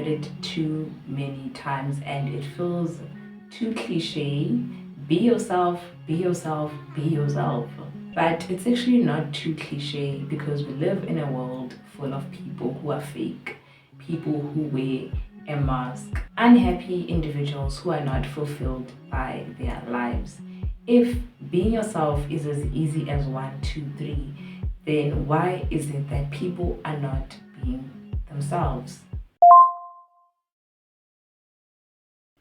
heard it too many times and it feels too cliche. Be yourself, be yourself, be yourself. But it's actually not too cliche because we live in a world full of people who are fake, people who wear a mask, unhappy individuals who are not fulfilled by their lives. If being yourself is as easy as 1, 2, 3, then why is it that people are not being themselves?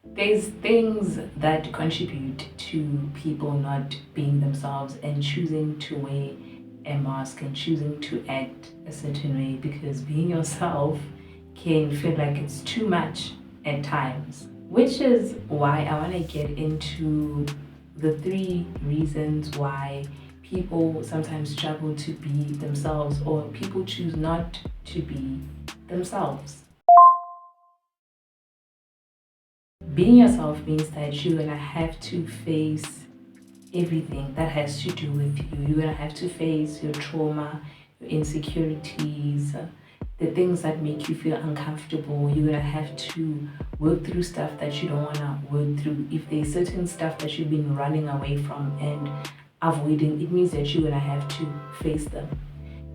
There's things that contribute to people not being themselves and choosing to wear a mask and choosing to act a certain way, because being yourself can feel like it's too much at times. Which is why I want to get into the 3 reasons why people sometimes struggle to be themselves, or people choose not to be themselves. Being yourself means that you're gonna have to face everything that has to do with you. You're gonna have to face your trauma, your insecurities, the things that make you feel uncomfortable. You're gonna have to work through stuff that you don't wanna work through. If there's certain stuff that you've been running away from and avoiding, it means that you're gonna have to face them.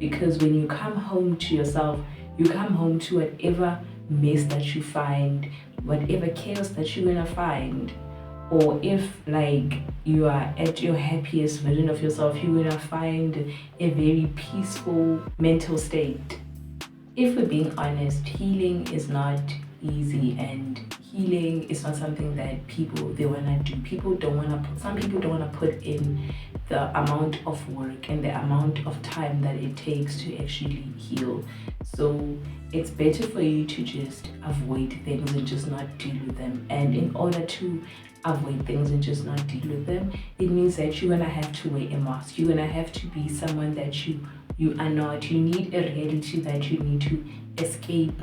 Because when you come home to yourself, you come home to whatever mess that you find, whatever chaos that you're gonna find. Or if like you are at your happiest version of yourself, you're gonna find a very peaceful mental state. If we're being honest, healing is not easy, and healing is not something that they wanna do. Some people don't wanna put in the amount of work and the amount of time that it takes to actually heal. So it's better for you to just avoid things and just not deal with them. And in order to avoid things and just not deal with them, it means that you're gonna have to wear a mask. You're gonna have to be someone that you are not. You need a reality that you need to escape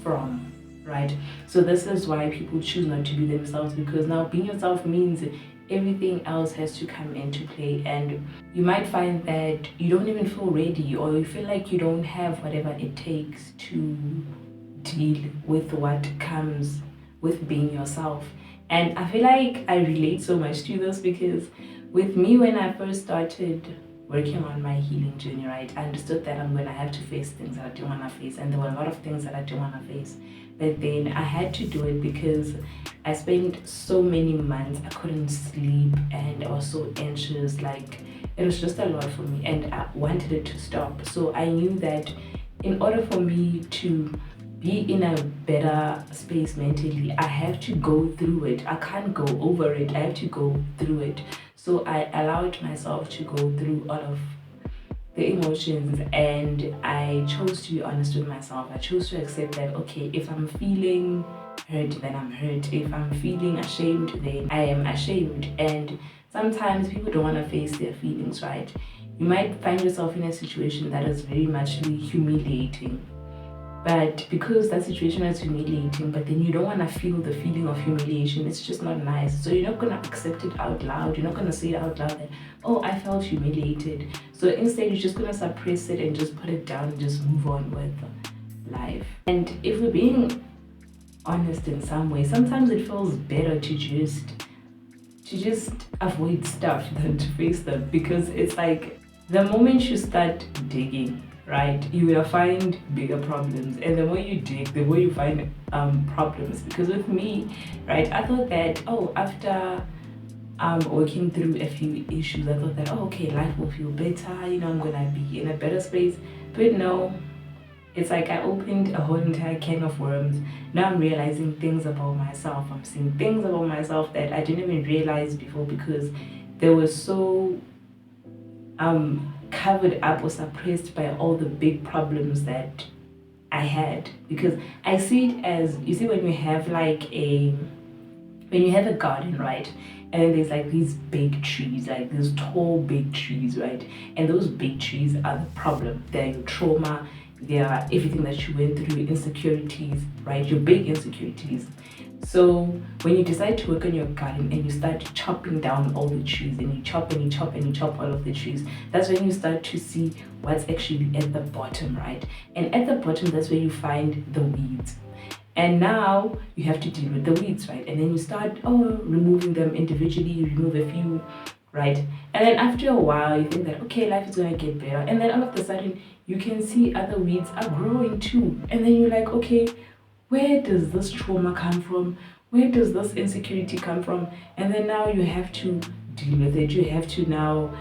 from, right? So this is why people choose not to be themselves, because now being yourself means everything else has to come into play, and you might find that you don't even feel ready, or you feel like you don't have whatever it takes to deal with what comes with being yourself. And I feel like I relate so much to this, because with me, when I first started working on my healing journey, right, I understood that I'm gonna have to face things that I didn't wanna face, and there were a lot of things that I didn't wanna face. But then I had to do it because I spent so many months, I couldn't sleep and I was so anxious, like it was just a lot for me and I wanted it to stop. So I knew that in order for me to be in a better space mentally, I have to go through it. I can't go over it, I have to go through it. So I allowed myself to go through all of the emotions, and I chose to be honest with myself. I chose to accept that, okay, if I'm feeling hurt, then I'm hurt. If I'm feeling ashamed, then I am ashamed. And sometimes people don't want to face their feelings, right? You might find yourself in a situation that is very much humiliating. But because that situation is humiliating, but then you don't want to feel the feeling of humiliation, it's just not nice. So you're not going to accept it out loud. You're not going to say it out loud that, oh, I felt humiliated. So instead, you're just going to suppress it and just put it down and just move on with life. And if we're being honest in some way, sometimes it feels better to just avoid stuff than to face them, because it's like the moment you start digging, right, you will find bigger problems, and the more you dig, the more you find problems. Because with me, right, I thought that, oh, after working through a few issues, I thought that, oh, okay, life will feel better, I'm gonna be in a better space. But no, it's like I opened a whole entire can of worms. Now I'm realizing things about myself. I'm seeing things about myself that I didn't even realize before, because they were so covered up or suppressed by all the big problems that I had. Because I see it as, you see, when you have a garden, right, and then there's like these big trees, like these tall big trees, right, and those big trees are the problem. They're your trauma, they are everything that you went through, insecurities, right, your big insecurities. So when you decide to work on your garden and you start chopping down all the trees, and you chop and you chop and you chop all of the trees, that's when you start to see what's actually at the bottom, right? And at the bottom, that's where you find the weeds. And now you have to deal with the weeds, right? And then you start removing them individually, you remove a few, right? And then after a while, you think that, okay, life is going to get better. And then all of a sudden, you can see other weeds are growing too. And then you're like, okay, where does this trauma come from? Where does this insecurity come from? And then now you have to deal with it. You have to now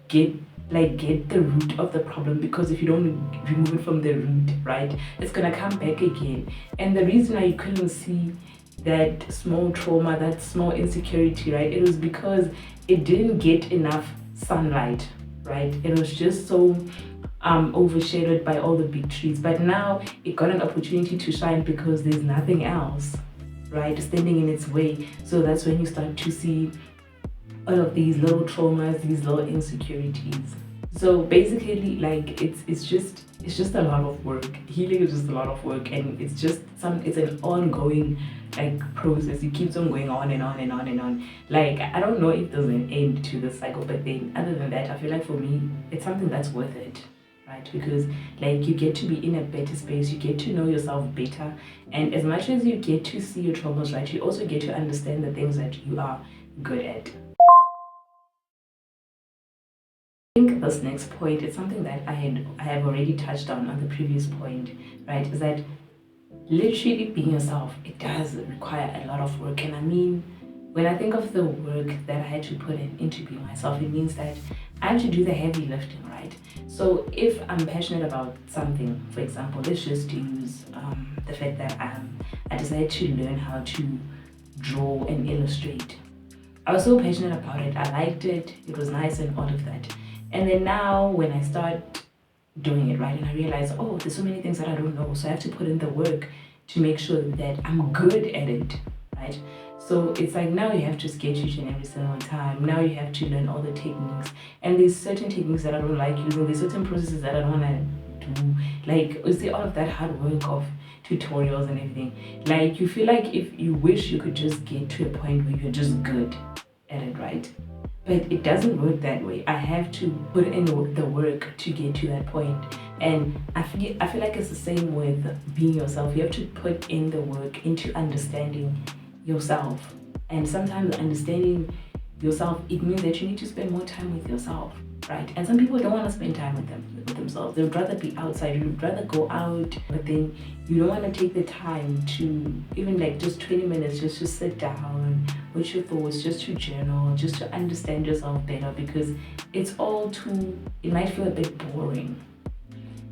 get the root of the problem, because if you don't remove it from the root, right, it's gonna come back again. And the reason why you couldn't see that small trauma, that small insecurity, right, it was because it didn't get enough sunlight, right? It was just so overshadowed by all the big trees. But now it got an opportunity to shine because there's nothing else, right, standing in its way. So that's when you start to see all of these little traumas, these little insecurities. So basically, like, it's just a lot of work. Healing is just a lot of work, and it's an ongoing like process. It keeps on going on and on and on and on. Like, I don't know if there's an end to the cycle, but then other than that, I feel like for me, it's something that's worth it. Right? Because like you get to be in a better space, you get to know yourself better, and as much as you get to see your troubles, right, you also get to understand the things that you are good at. I think this next point is something that I have already touched on the previous point, right? Is that literally being yourself, it does require a lot of work. And I mean, when I think of the work that I had to put into being myself, it means that I have to do the heavy lifting, right? So if I'm passionate about something, for example, let's just use the fact that I decided to learn how to draw and illustrate. I was so passionate about it. I liked it. It was nice and all of that. And then now when I start doing it, right, and I realize, oh, there's so many things that I don't know. So I have to put in the work to make sure that I'm good at it, right? So it's like now you have to sketch each and every single time. Now you have to learn all the techniques. And there's certain techniques that I don't like using. There's certain processes that I don't want to do. Like, you see all of that hard work of tutorials and everything. Like, you feel like if you wish you could just get to a point where you're just good at it, right? But it doesn't work that way. I have to put in the work to get to that point. And I feel like it's the same with being yourself. You have to put in the work into understanding yourself. And sometimes understanding yourself, it means that you need to spend more time with yourself, right? And some people don't want to spend time with themselves. They would rather be outside. You would rather go out, but then you don't want to take the time to even like just 20 minutes just to sit down with your thoughts, just to journal, just to understand yourself better, because it might feel a bit boring.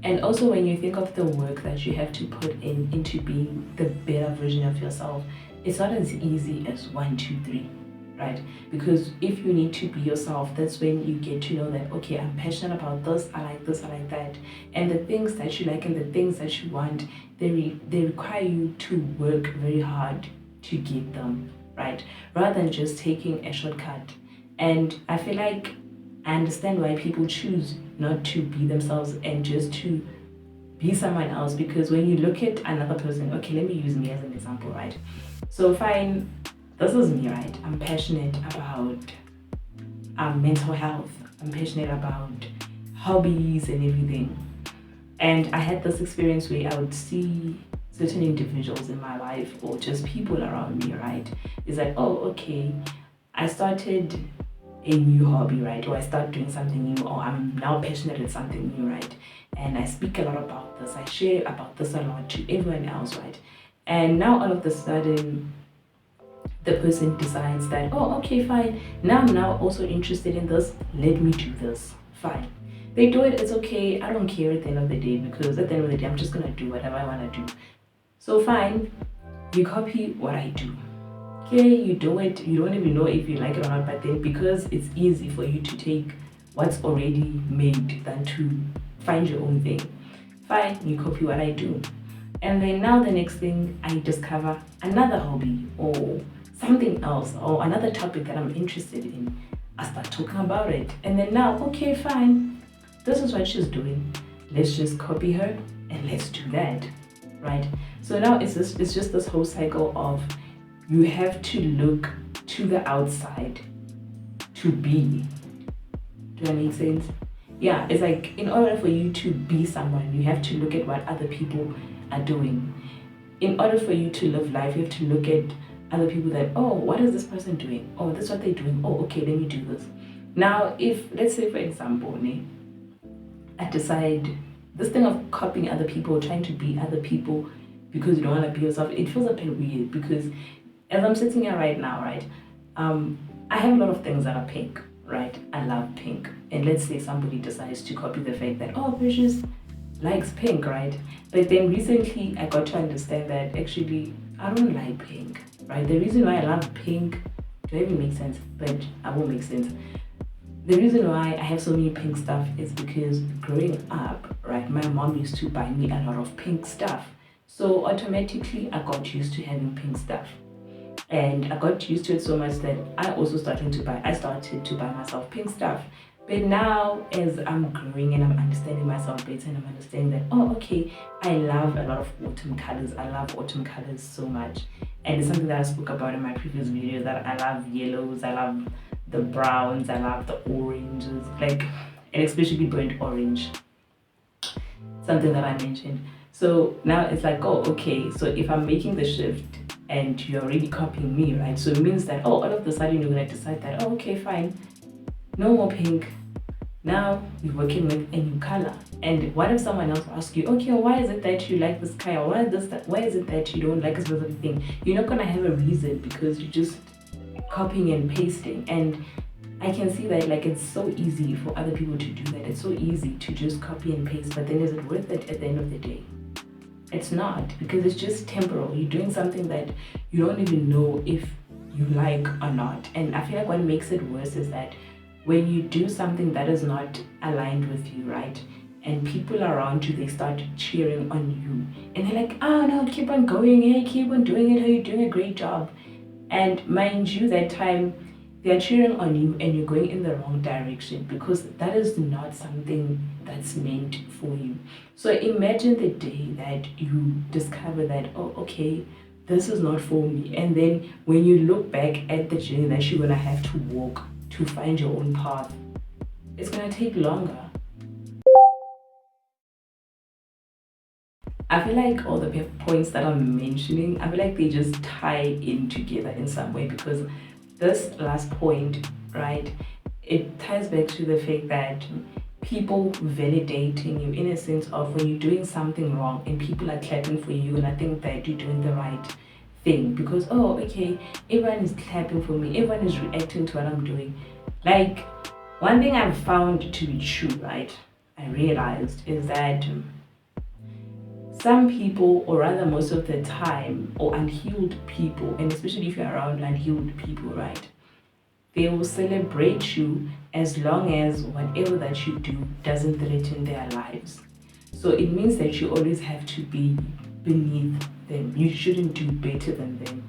And also when you think of the work that you have to put into being the better version of yourself, it's not as easy as 1, 2, 3, right? Because if you need to be yourself, that's when you get to know that, okay, I'm passionate about this, I like that. And the things that you like and the things that you want, they require you to work very hard to get them, right? Rather than just taking a shortcut. And I feel like I understand why people choose not to be themselves and just to be someone else, because when you look at another person, okay, let me use me as an example, right? So fine, this is me, right? I'm passionate about mental health. I'm passionate about hobbies and everything. And I had this experience where I would see certain individuals in my life or just people around me, right? It's like, oh, okay, I started a new hobby, right? Or I start doing something new, or I'm now passionate at something new, right? And I speak a lot about this. I share about this a lot to everyone else, right? And now all of a sudden, the person decides that, oh, okay, fine. Now I'm now also interested in this. Let me do this. Fine. They do it. It's okay. I don't care at the end of the day, because at the end of the day, I'm just going to do whatever I want to do. So fine. You copy what I do. Okay, you do it. You don't even know if you like it or not. But then because it's easy for you to take what's already made than to find your own thing. Fine. You copy what I do. And then now the next thing, I discover another hobby or something else or another topic that I'm interested in. I start talking about it. And then now, okay, fine. This is what she's doing. Let's just copy her and let's do that, right? So now it's just this whole cycle of you have to look to the outside to be. Do that make sense? Yeah, it's like in order for you to be someone, you have to look at what other people are doing. in order for you to live life, you have to look at other people that, oh, what is this person doing? Oh, that's what they're doing. Oh, okay, let me do this. Now, if, let's say, for example, I decide this thing of copying other people, trying to be other people because you don't want to be yourself, it feels a bit weird because as I'm sitting here right now, right, I have a lot of things that are pink, right? I love pink. And let's say somebody decides to copy the fact that, oh, Precious likes pink, right? But then recently I got to understand that actually I don't like pink, right? The reason why I love pink, do I even make sense? But I won't make sense. The reason why I have so many pink stuff is because growing up, right, my mom used to buy me a lot of pink stuff. So automatically I got used to having pink stuff. And I got used to it so much that I started to buy myself pink stuff. But now, as I'm growing and I'm understanding myself better and I'm understanding that, oh, okay, I love a lot of autumn colors. I love autumn colors so much. And it's something that I spoke about in my previous video, that I love yellows, I love the browns, I love the oranges, and especially burnt orange, something that I mentioned. So now it's like, oh, okay, so if I'm making the shift and you're already copying me, right? So it means that, oh, all of a sudden you're gonna decide that, oh, okay, fine, no more pink. Now you're working with a new color. And what if someone else asks you, okay, why is it that you like this color? Why is it that you don't like a specific thing? You're not gonna have a reason because you're just copying and pasting. And I can see that it's so easy for other people to do that. It's so easy to just copy and paste, but then is it worth it at the end of the day? It's not, because it's just temporal. You're doing something that you don't even know if you like or not. And I feel like what makes it worse is that when you do something that is not aligned with you, right? And people around you, they start cheering on you. And they're like, oh no, keep on going, hey, keep on doing it, hey, you're doing a great job. And mind you, that time they're cheering on you and you're going in the wrong direction because that is not something that's meant for you. So imagine the day that you discover that, oh, okay, this is not for me. And then when you look back at the journey that you're gonna have to walk to find your own path, it's gonna take longer. I feel like all the points that I'm mentioning, I feel like they just tie in together in some way, because this last point, right, it ties back to the fact that people validating you in a sense of when you're doing something wrong and people are clapping for you, and I think that you're doing the right thing because, oh, okay, everyone is clapping for me, everyone is reacting to what I'm doing. Like, one thing I've found to be true, right, I realized is that some people, or rather most of the time, or unhealed people, and especially if you're around unhealed people, right, they will celebrate you as long as whatever that you do doesn't threaten their lives. So it means that you always have to be beneath them. You shouldn't do better than them.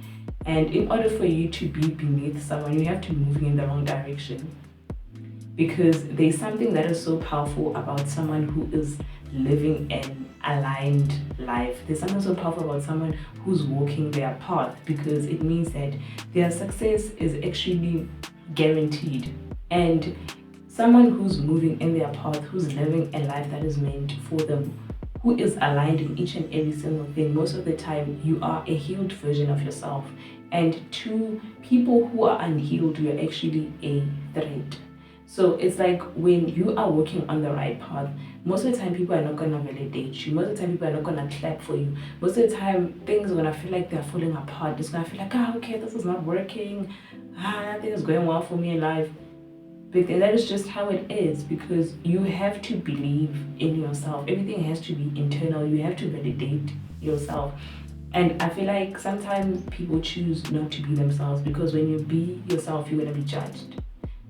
And in order for you to be beneath someone, you have to move in the wrong direction. Because there's something that is so powerful about someone who is living an aligned life. There's something so powerful about someone who's walking their path, because it means that their success is actually guaranteed. And someone who's moving in their path, who's living a life that is meant for them, who is aligned in each and every single thing, most of the time you are a healed version of yourself. And to people who are unhealed, you're actually a threat. So it's like when you are walking on the right path, most of the time people are not going to validate you. Most of the time people are not going to clap for you. Most of the time things are going to feel like they're falling apart. It's going to feel like, okay, this is not working. Nothing is going well for me in life. But that is just how it is, because you have to believe in yourself. Everything has to be internal. You have to validate yourself. And I feel like sometimes people choose not to be themselves, because when you be yourself, you're going to be judged.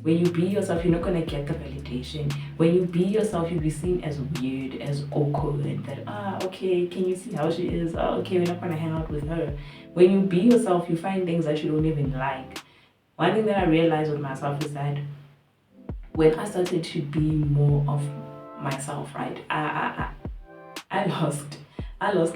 When you be yourself, you're not going to get the validation. When you be yourself, you'll be seen as weird, as awkward, that, okay, can you see how she is? Oh, okay, we're not going to hang out with her. When you be yourself, you find things that you don't even like. One thing that I realized with myself is that when I started to be more of myself, right, I lost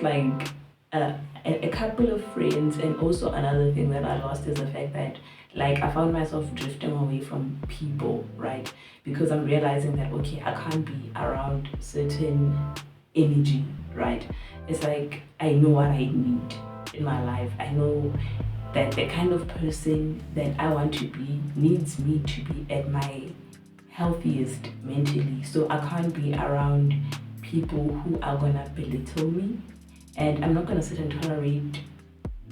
like a couple of friends. And also another thing that I lost is the fact that I found myself drifting away from people, right? Because I'm realizing that, okay, I can't be around certain energy, right? It's like I know what I need in my life. I know that the kind of person that I want to be needs me to be at my healthiest mentally. So I can't be around people who are gonna belittle me. And I'm not gonna sit and tolerate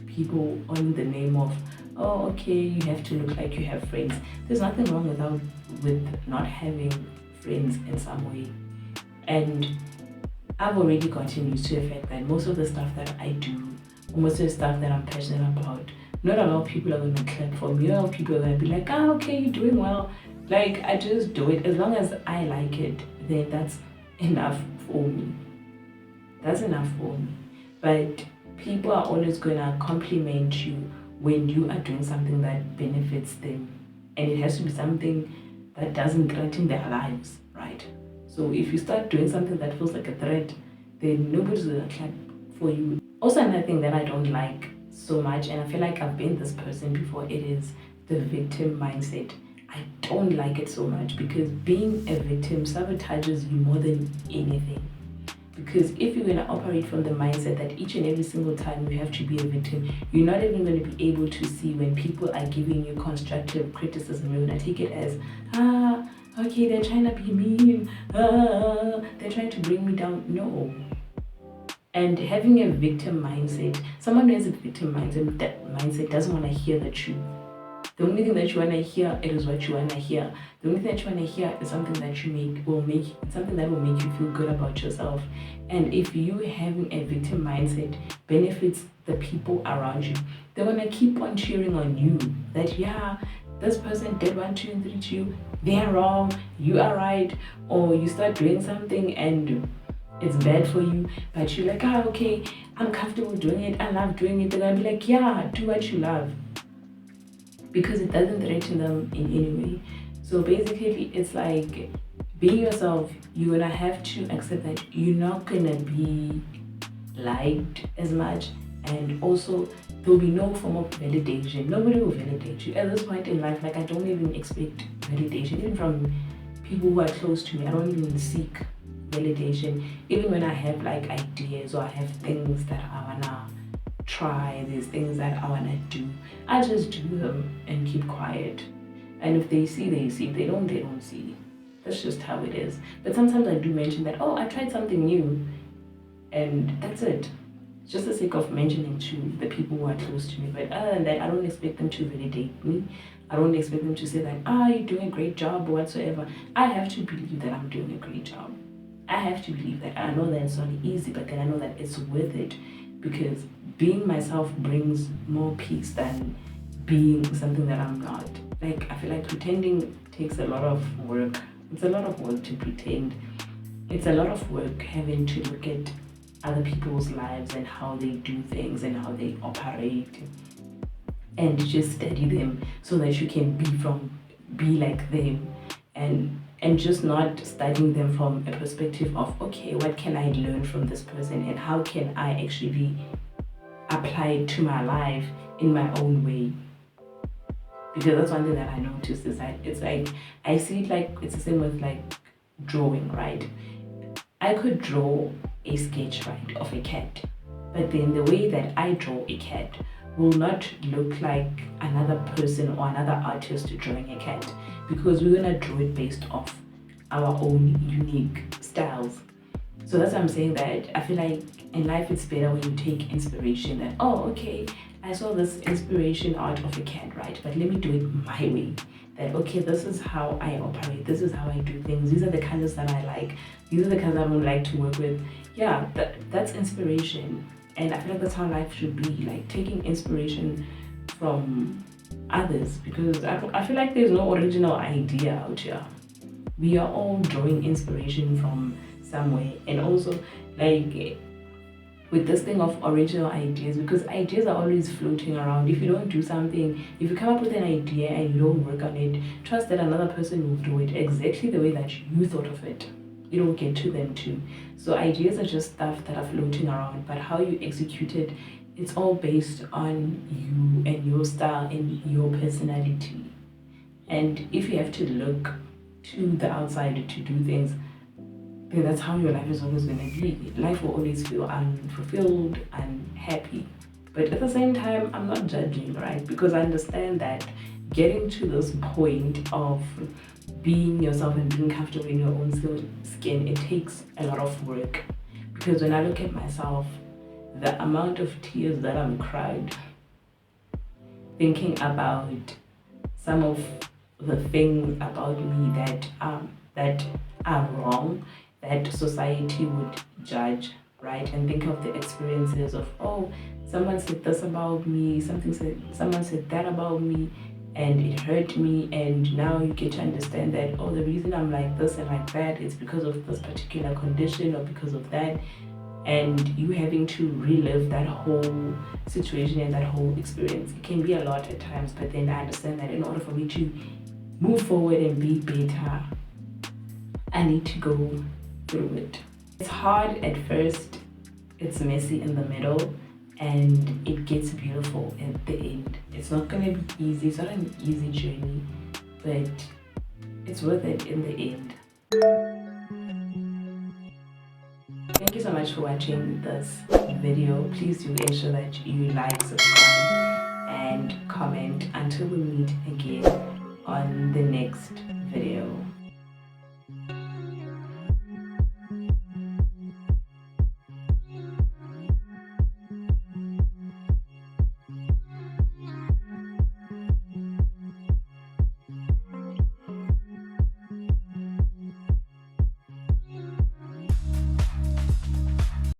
people on the name of, oh, okay, you have to look like you have friends. There's nothing wrong with not having friends in some way. And I've already gotten used to the fact that most of the stuff that I do, or most of the stuff that I'm passionate about, not a lot of people are going to clap for me. A lot of people are going to be like, ah, okay, you're doing well. Like, I just do it. As long as I like it, then that's enough for me. That's enough for me. But people are always going to compliment you when you are doing something that benefits them. And it has to be something that doesn't threaten their lives, right? So if you start doing something that feels like a threat, then nobody's going to clap for you. Also, another thing that I don't like so much, and I feel like I've been this person before, it is the victim mindset. I don't like it so much because being a victim sabotages you more than anything. Because if you're going to operate from the mindset that each and every single time you have to be a victim, you're not even going to be able to see when people are giving you constructive criticism. You're going to take it as, okay, they're trying to be mean, they're trying to bring me down. No. And having a victim mindset, someone who has a victim mindset, that mindset doesn't want to hear the truth. The only thing that you want to hear, it is what you want to hear. The only thing that you want to hear is something that something that will make you feel good about yourself. And if you having a victim mindset benefits the people around you, they're going to keep on cheering on you. That, yeah, this person did 1, 2, and 3 to you. They're wrong. You are right. Or you start doing something and it's bad for you, but you're like, okay, I'm comfortable doing it. I love doing it. They're going to be like, yeah, do what you love. Because it doesn't threaten them in any way. So basically, it's like being yourself, you're gonna have to accept that you're not gonna be liked as much, and also there'll be no form of validation. Nobody will validate you. At this point in life, like I don't even expect validation, even from people who are close to me. I don't even seek validation. Even when I have like ideas or I have things that I wanna try, these things that I wanna do, I just do them and keep quiet. And if they see, they see. If they don't see. That's just how it is. But sometimes I do mention that, oh, I tried something new, and that's it. Just the sake of mentioning to the people who are close to me. But other than that, I don't expect them to validate me. I don't expect them to say that, you're doing a great job or whatsoever. I have to believe that I'm doing a great job. I have to believe that. I know that it's not easy, but then I know that it's worth it, because being myself brings more peace than being something that I'm not. Like, I feel like pretending takes a lot of work. It's a lot of work to pretend. It's a lot of work having to look at other people's lives and how they do things and how they operate, and just study them so that you can be like them, and just not studying them from a perspective of, okay, what can I learn from this person and how can I actually apply it to my life in my own way. Because that's one thing that I noticed is that it's like, I see it like it's the same with like drawing, right? I could draw a sketch, right, of a cat, but then the way that I draw a cat will not look like another person or another artist drawing a cat, because we're gonna draw it based off our own unique styles. So that's why I'm saying that I feel like in life it's better when you take inspiration, that, oh, okay, I saw this inspiration art of a cat, right? But let me do it my way. That, okay, this is how I operate, this is how I do things, these are the colors that I like, these are the colors I would like to work with. Yeah, that's inspiration. And I feel like that's how life should be, like taking inspiration from others, because I feel like there's no original idea out here. We are all drawing inspiration from somewhere. And also, like, with this thing of original ideas, because ideas are always floating around. If you don't do something, if you come up with an idea and you don't work on it, trust that another person will do it exactly the way that you thought of it. It'll get to them too. So ideas are just stuff that are floating around, but how you execute it, it's all based on you and your style and your personality. And if you have to look to the outside to do things, then that's how your life is always going to be. Life will always feel unfulfilled, unhappy. But at the same time, I'm not judging, right? Because I understand that getting to this point of being yourself and being comfortable in your own skin, it takes a lot of work. Because when I look at myself, the amount of tears that I'm cried thinking about some of the things about me that are wrong, that society would judge, right? And think of the experiences of, oh, someone said this about me, someone said that about me, and it hurt me, and now you get to understand that, oh, the reason I'm like this and like that is because of this particular condition or because of that, and you having to relive that whole situation and that whole experience. It can be a lot at times, but then I understand that in order for me to move forward and be better, I need to go through it. It's hard at first, it's messy in the middle, and it gets beautiful at the end. It's not gonna be easy, it's not an easy journey, but it's worth it in the end. Thank you so much for watching this video. Please do ensure that you like, subscribe, and comment until we meet again on the next video.